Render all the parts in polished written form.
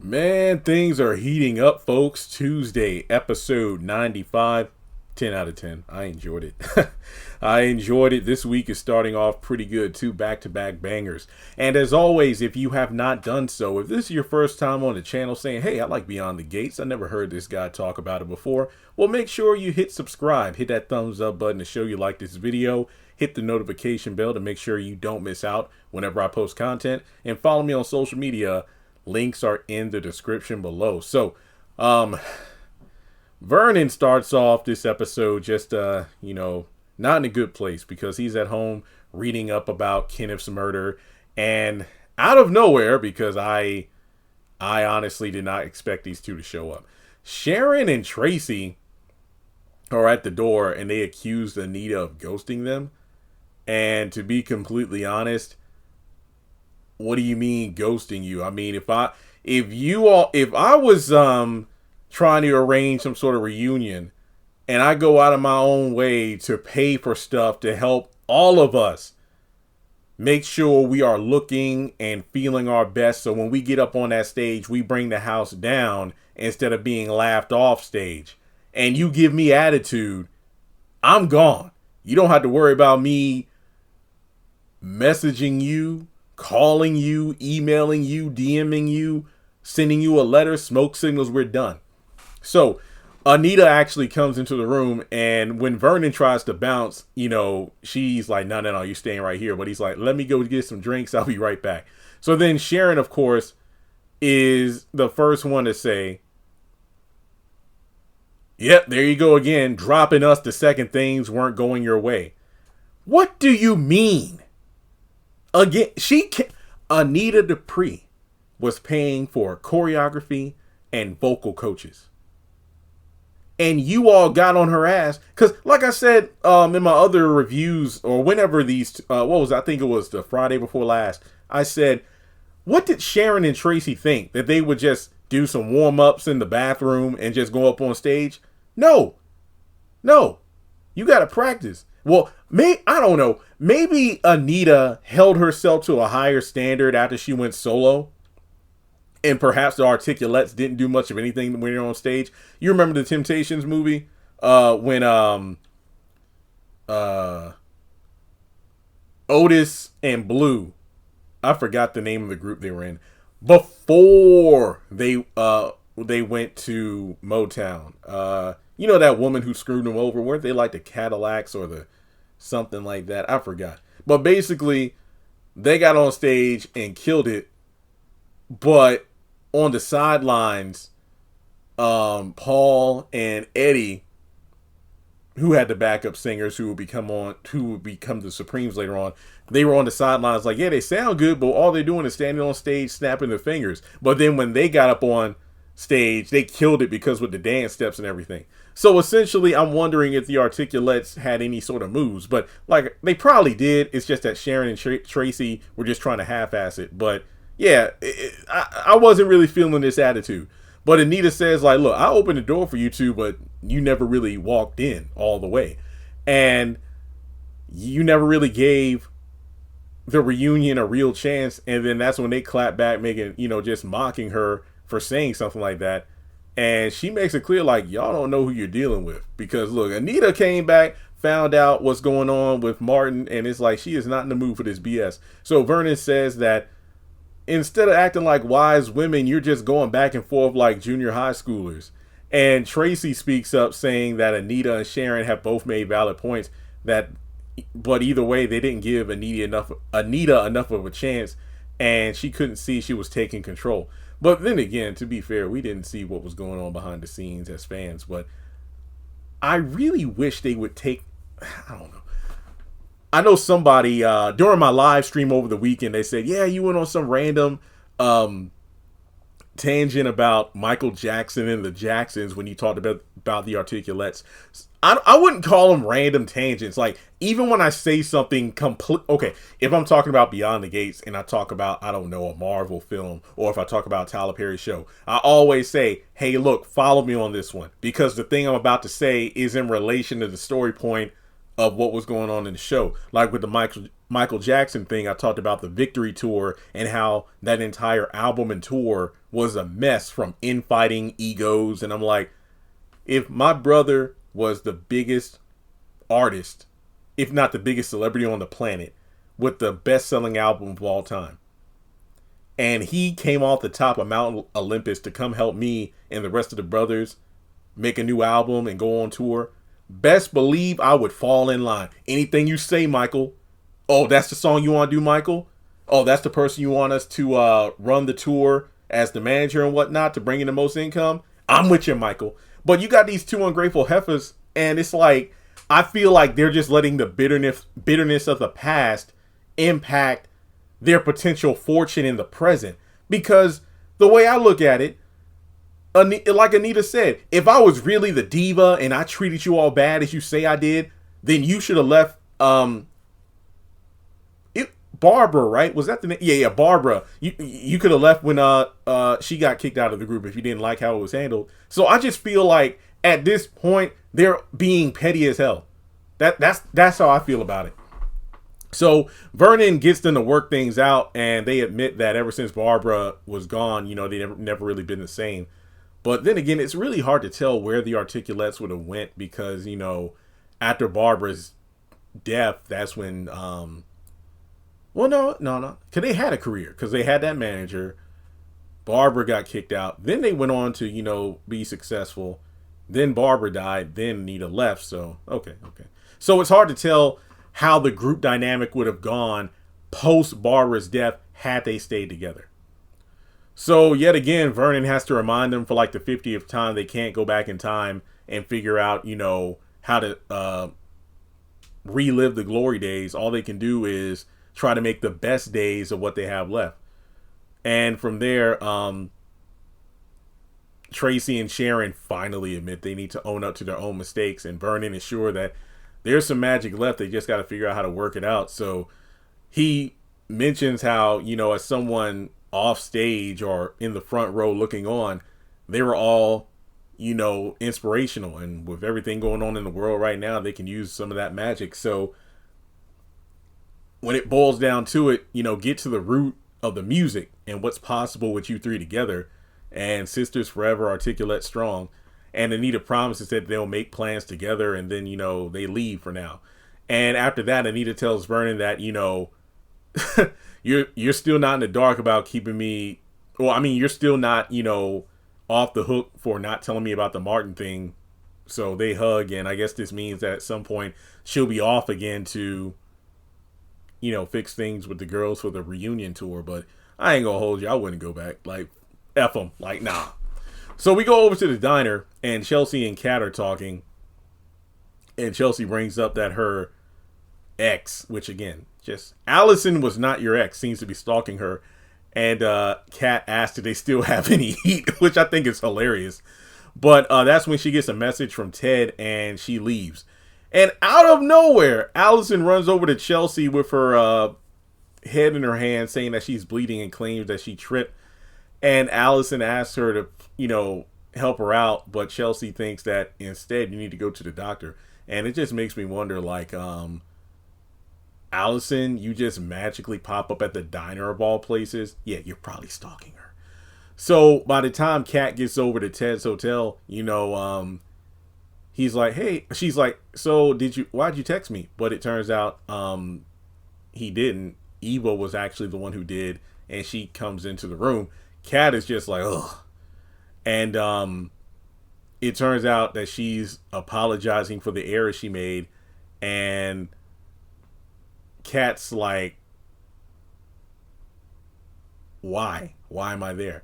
Man, things are heating up, folks. Tuesday, episode 95. 10 out of 10. I enjoyed it. I enjoyed it. This week is starting off pretty good. Two back-to-back bangers. And as always, if you have not done so, if this is your first time on the channel saying, hey, I like Beyond the Gates, I never heard this guy talk about it before, well, make sure you hit subscribe. Hit that thumbs up button to show you like this video. Hit the notification bell to make sure you don't miss out whenever I post content. And follow me on social media. Links are in the description below. So, Vernon starts off this episode just, not in a good place because he's at home reading up about Kenneth's murder. And out of nowhere, because I honestly did not expect these two to show up, Sharon and Tracy are at the door and they accused Anita of ghosting them. And to be completely honest, what do you mean ghosting you? I mean, if I was trying to arrange some sort of reunion and I go out of my own way to pay for stuff to help all of us make sure we are looking and feeling our best, so when we get up on that stage, we bring the house down instead of being laughed off stage, and you give me attitude, I'm gone. You don't have to worry about me messaging you, calling you, emailing you, DMing you, sending you a letter, smoke signals, we're done. So Anita actually comes into the room, and when Vernon tries to bounce, she's like, no, you're staying right here. But he's like, let me go get some drinks. I'll be right back. So then Sharon, of course, is the first one to say, yep, there you go again, dropping us the second things weren't going your way. What do you mean? Again, Anita Dupree was paying for choreography and vocal coaches. And you all got on her ass. Because like I said in my other reviews, or whenever these, I think it was the Friday before last, I said, what did Sharon and Tracy think? That they would just do some warm-ups in the bathroom and just go up on stage? No. You got to practice. Well, I don't know. Maybe Anita held herself to a higher standard after she went solo. And perhaps the Articulettes didn't do much of anything when they're on stage. You remember the Temptations movie? When Otis and Blue, I forgot the name of the group they were in, before they went to Motown. That woman who screwed them over? Weren't they like the Cadillacs or the something like that? I forgot. But basically, they got on stage and killed it. But on the sidelines, Paul and Eddie, who had the backup singers who would become the Supremes later on, they were on the sidelines like, yeah, they sound good, but all they're doing is standing on stage snapping their fingers. But then when they got up on stage, they killed it because with the dance steps and everything. So essentially, I'm wondering if the Articulettes had any sort of moves, but like they probably did. It's just that Sharon and Tracy were just trying to half-ass it. But yeah, I wasn't really feeling this attitude. But Anita says, like, look, I opened the door for you two, but you never really walked in all the way. And you never really gave the reunion a real chance. And then that's when they clap back, making, just mocking her for saying something like that. And she makes it clear, like, y'all don't know who you're dealing with. Because, look, Anita came back, found out what's going on with Martin, and it's like she is not in the mood for this BS. So Vernon says that instead of acting like wise women, you're just going back and forth like junior high schoolers. And Tracy speaks up saying that Anita and Sharon have both made valid points, but either way, they didn't give Anita enough of a chance, and she couldn't see she was taking control. But then again, to be fair, we didn't see what was going on behind the scenes as fans. But I really wish they would take, I don't know. I know somebody, during my live stream over the weekend, they said, yeah, you went on some random tangent about Michael Jackson and the Jacksons when you talked about the Articulettes. I wouldn't call them random tangents. Like, even when I say something okay, if I'm talking about Beyond the Gates and I talk about, I don't know, a Marvel film, or if I talk about Tyler Perry's show, I always say, hey, look, follow me on this one, because the thing I'm about to say is in relation to the story point of what was going on in the show. Like with the Michael Jackson thing, I talked about the Victory Tour and how that entire album and tour was a mess from infighting, egos. And I'm like, if my brother was the biggest artist, if not the biggest celebrity on the planet, with the best-selling album of all time, and he came off the top of Mount Olympus to come help me and the rest of the brothers make a new album and go on tour, best believe I would fall in line. Anything you say, Michael. Oh, that's the song you want to do, Michael? Oh, that's the person you want us to run the tour as the manager and whatnot to bring in the most income? I'm with you, Michael. But you got these two ungrateful heifers, and it's like, I feel like they're just letting the bitterness of the past impact their potential fortune in the present. Because the way I look at it, like Anita said, if I was really the diva and I treated you all bad as you say I did, then you should have left Barbara, right? Was that the name? Yeah, Barbara. You could have left when she got kicked out of the group if you didn't like how it was handled. So I just feel like at this point they're being petty as hell. That's how I feel about it. So Vernon gets them to work things out, and they admit that ever since Barbara was gone, they never really been the same. But then again, it's really hard to tell where the Articulates would have went because, after Barbara's death, that's when, well, no. Because they had a career, because they had that manager. Barbara got kicked out. Then they went on to, be successful. Then Barbara died. Then Anita left. So, okay. So it's hard to tell how the group dynamic would have gone post Barbara's death had they stayed together. So yet again, Vernon has to remind them for like the 50th time they can't go back in time and figure out, how to relive the glory days. All they can do is try to make the best days of what they have left. And from there, Tracy and Sharon finally admit they need to own up to their own mistakes, and Vernon is sure that there's some magic left. They just got to figure out how to work it out. So he mentions how, as someone off stage or in the front row looking on, they were all, inspirational. And with everything going on in the world right now, they can use some of that magic. So when it boils down to it, get to the root of the music and what's possible with you three together, and sisters forever, articulate, strong. And Anita promises that they'll make plans together, and then, they leave for now. And after that, Anita tells Vernon that, you're still not in the dark about keeping me. Well, I mean, you're still not, off the hook for not telling me about the Martin thing. So they hug, and I guess this means that at some point she'll be off again to, fix things with the girls for the reunion tour. But I ain't gonna hold you. I wouldn't go back. Like, F them. Like, nah. So we go over to the diner, and Chelsea and Kat are talking. And Chelsea brings up that her ex, which again, just Allison was not your ex, seems to be stalking her. And Kat asked if they still have any heat, which I think is hilarious. But that's when she gets a message from Ted, and she leaves. And out of nowhere, Allison runs over to Chelsea with her head in her hand, saying that she's bleeding and claims that she tripped. And Allison asks her to, help her out. But Chelsea thinks that instead you need to go to the doctor. And it just makes me wonder, like, Allison, you just magically pop up at the diner of all places. Yeah, you're probably stalking her. So by the time Kat gets over to Ted's hotel, he's like, hey, she's like, so why'd you text me? But it turns out he didn't. Eva was actually the one who did. And she comes into the room. Kat is just like, ugh. And it turns out that she's apologizing for the error she made. And Kat's like, why? Why am I there?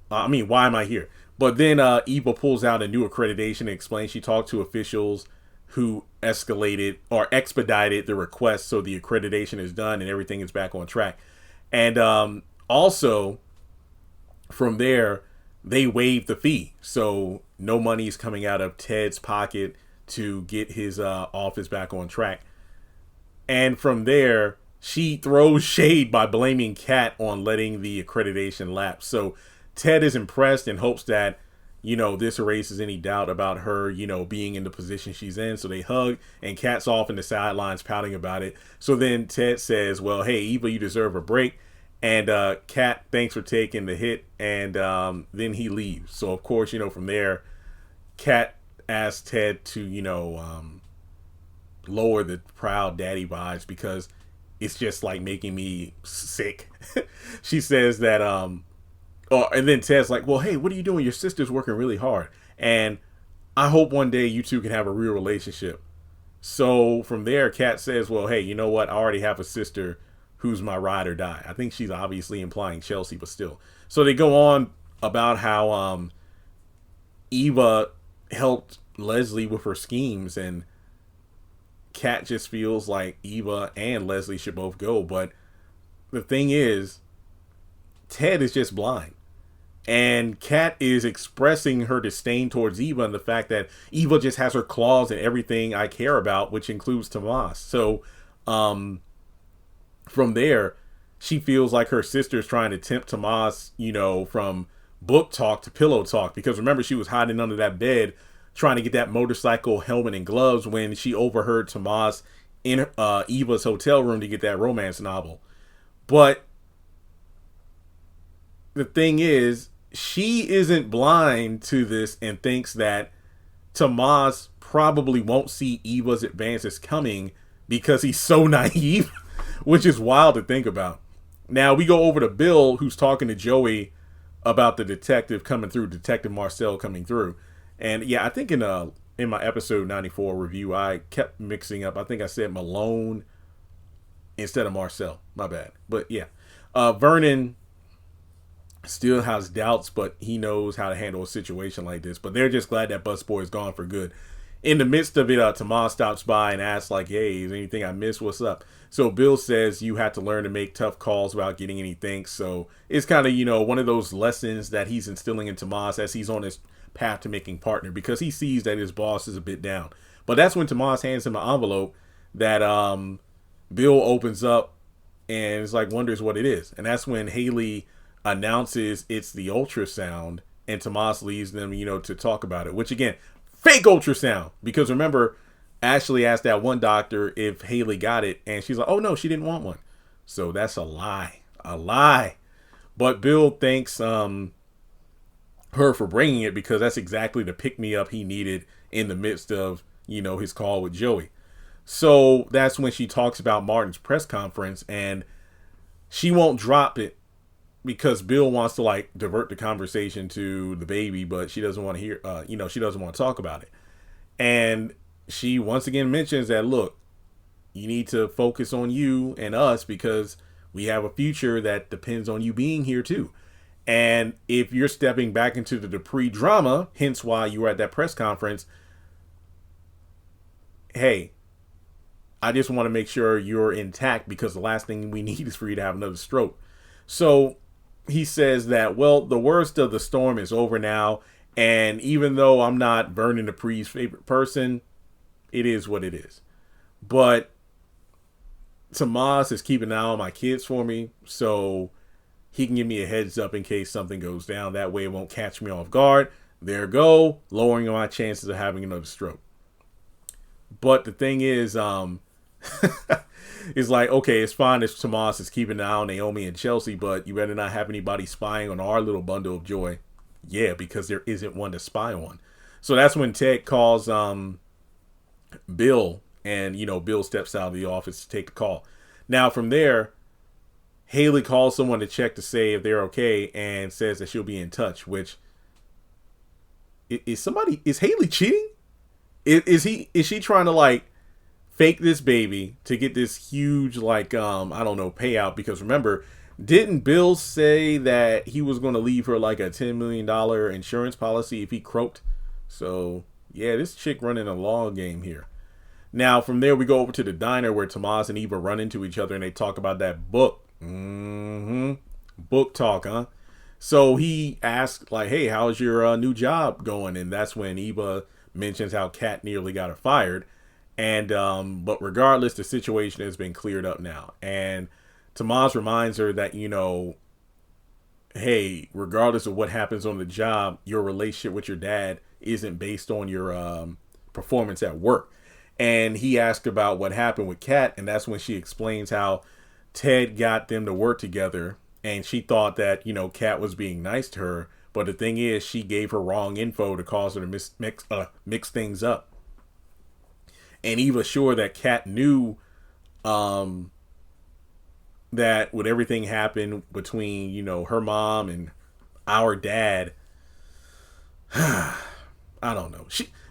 Why am I here? But then Eva pulls out a new accreditation and explains she talked to officials who expedited the request, so the accreditation is done and everything is back on track. And also, from there, they waived the fee. So no money is coming out of Ted's pocket to get his office back on track. And from there, she throws shade by blaming Kat on letting the accreditation lapse. So Ted is impressed and hopes that, this erases any doubt about her, being in the position she's in. So they hug, and Kat's off in the sidelines pouting about it. So then Ted says, well, hey, Eva, you deserve a break. And Kat thanks for taking the hit, and then he leaves. So of course, from there, Kat asks Ted to lower the proud daddy vibes because it's just like making me sick. She says that and then Ted's like, well, hey, what are you doing? Your sister's working really hard, and I hope one day you two can have a real relationship. So from there, Kat says, well, hey, you know what? I already have a sister who's my ride or die. I think she's obviously implying Chelsea, but still. So they go on about how Eva helped Leslie with her schemes, and Kat just feels like Eva and Leslie should both go. But the thing is, Ted is just blind. And Kat is expressing her disdain towards Eva and the fact that Eva just has her claws in everything I care about, which includes Tomas. So from there, she feels like her sister's trying to tempt Tomas, from book talk to pillow talk. Because remember, she was hiding under that bed trying to get that motorcycle helmet and gloves when she overheard Tomas in Eva's hotel room to get that romance novel. But the thing is, she isn't blind to this and thinks that Tomas probably won't see Eva's advances coming because he's so naive, which is wild to think about. Now we go over to Bill, who's talking to Joey about the detective coming through, Detective Marcel coming through. And yeah, I think in my episode 94 review, I kept mixing up. I think I said Malone instead of Marcel. My bad. But yeah, Vernon still has doubts, but he knows how to handle a situation like this. But they're just glad that Busboy is gone for good. In the midst of it, Tomas stops by and asks, like, hey, is anything I missed? What's up? So Bill says you have to learn to make tough calls without getting anything. So it's kind of, one of those lessons that he's instilling in Tomas as he's on his path to making partner, because he sees that his boss is a bit down. But that's when Tomas hands him an envelope that Bill opens up and it's like, wonders what it is. And that's when Hayley announces it's the ultrasound, and Tomas leaves them, to talk about it, which again, fake ultrasound, because remember, Ashley asked that one doctor if Hayley got it, and she's like, oh no, she didn't want one. So that's a lie. But Bill thanks her for bringing it, because that's exactly the pick-me-up he needed in the midst of, his call with Joey. So that's when she talks about Martin's press conference, and she won't drop it because Bill wants to divert the conversation to the baby, but she doesn't want to hear, she doesn't want to talk about it. And she once again mentions that, look, you need to focus on you and us because we have a future that depends on you being here too. And if you're stepping back into the Dupree drama, hence why you were at that press conference, hey, I just want to make sure you're intact because the last thing we need is for you to have another stroke. So he says that, well, the worst of the storm is over now. And even though I'm not Vernon Dupree's favorite person, it is what it is. But Tomas is keeping an eye on my kids for me, so he can give me a heads up in case something goes down. That way it won't catch me off guard. There go, lowering my chances of having another stroke. But the thing is, it's like, okay, it's fine if Tomas is keeping an eye on Naomi and Chelsea, but you better not have anybody spying on our little bundle of joy. Yeah, because there isn't one to spy on. So that's when Ted calls Bill, and Bill steps out of the office to take the call. Now from there, Hayley calls someone to check to say if they're okay and says that she'll be in touch, which is Hayley cheating? Is she trying to fake this baby to get this huge payout? Because remember, didn't Bill say that he was going to leave her a $10 million insurance policy if he croaked? So yeah, this chick running a long game here. Now from there we go over to the diner where Tomas and Eva run into each other and they talk about that book. Book talk, huh? So he asked hey, how's your new job going? And that's when Eva mentions how Kat nearly got her fired. And but regardless, the situation has been cleared up now. And Tomas reminds her that, hey, regardless of what happens on the job, your relationship with your dad isn't based on your performance at work. And he asked about what happened with Kat, and that's when she explains how Ted got them to work together and she thought that, Kat was being nice to her. But the thing is, she gave her wrong info to cause her to mix things up. And Eva sure that Kat knew that with everything happened between, her mom and our dad, I don't know.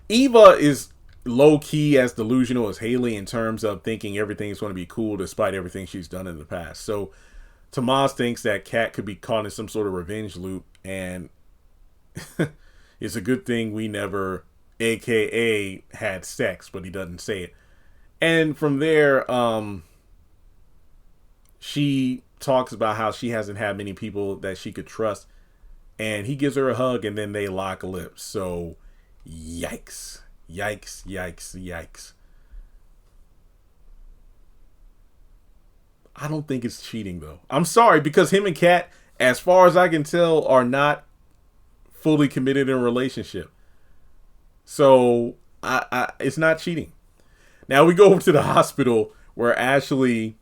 Eva is low key as delusional as Hayley in terms of thinking everything's going to be cool despite everything she's done in the past. So Tomas thinks that Kat could be caught in some sort of revenge loop, and it's a good thing we never, AKA, had sex, but he doesn't say it. And from there, she talks about how she hasn't had many people that she could trust, and he gives her a hug, and then they lock lips. So, yikes. Yikes, yikes, yikes. I don't think it's cheating, though. I'm sorry, because him and Kat, as far as I can tell, are not fully committed in a relationship. So, it's not cheating. Now, we go over to the hospital where Ashley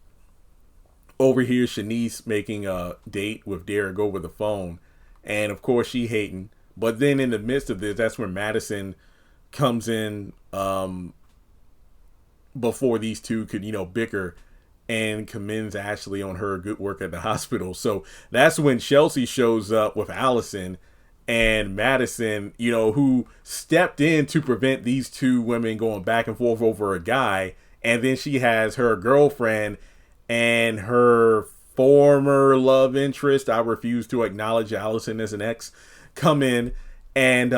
overhears Shanice making a date with Derek over the phone. And, of course, she hating. But then in the midst of this, that's when Madison comes in before these two could, bicker, and commends Ashley on her good work at the hospital. So that's when Chelsea shows up with Allison and Madison, who stepped in to prevent these two women going back and forth over a guy. And then she has her girlfriend and her former love interest, I refuse to acknowledge Allison as an ex, come in, and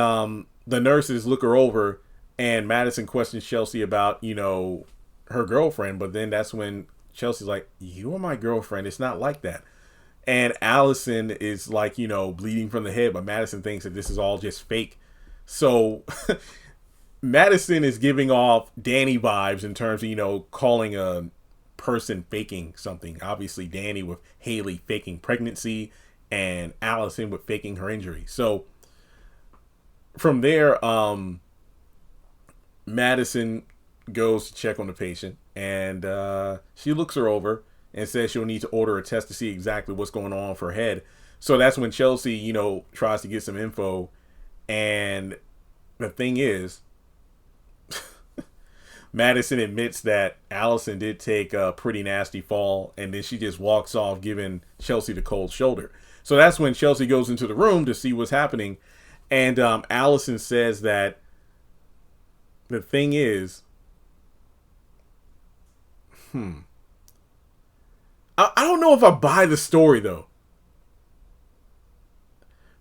the nurses look her over, and Madison questions Chelsea about, her girlfriend. But then that's when Chelsea's like, you are my girlfriend. It's not like that. And Allison is like, bleeding from the head, but Madison thinks that this is all just fake. So Madison is giving off Danny vibes in terms of, calling a person faking something. Obviously, Danny with Hayley faking pregnancy, and Allison with faking her injury. So from there, Madison goes to check on the patient, and she looks her over and says she'll need to order a test to see exactly what's going on with her head. So that's when Chelsea, tries to get some info. And the thing is, Madison admits that Allison did take a pretty nasty fall, and then she just walks off, giving Chelsea the cold shoulder. So that's when Chelsea goes into the room to see what's happening. And Allison says that the thing is, I don't know if I buy the story, though.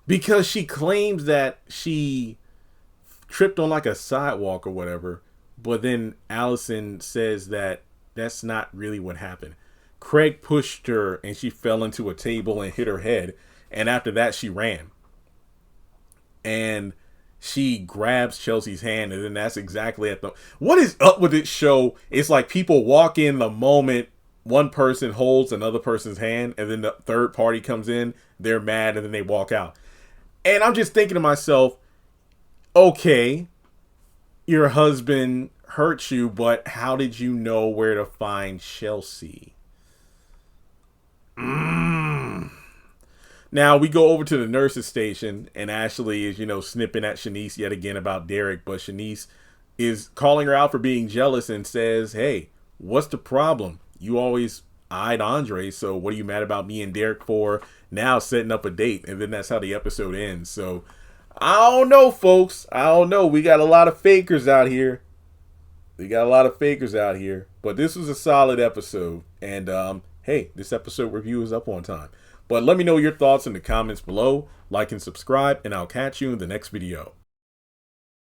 Because she claims that she tripped on like a sidewalk or whatever. But then Allison says that that's not really what happened. Craig pushed her and she fell into a table and hit her head. And after that, she ran. And she grabs Chelsea's hand. And then that's exactly at the... What is up with this show? It's like people walk in the moment one person holds another person's hand, and then the third party comes in, they're mad, and then they walk out. And I'm just thinking to myself, okay, your husband hurt you, but how did you know where to find Chelsea? Now we go over to the nurse's station, and Ashley is, snipping at Shanice yet again about Derek, but Shanice is calling her out for being jealous and says, hey, what's the problem? You always eyed Andre, so what are you mad about me and Derek for? Now setting up a date, and then that's how the episode ends. So I don't know, folks. I don't know. We got a lot of fakers out here. But this was a solid episode. And hey, this episode review is up on time. But let me know your thoughts in the comments below. Like and subscribe, and I'll catch you in the next video.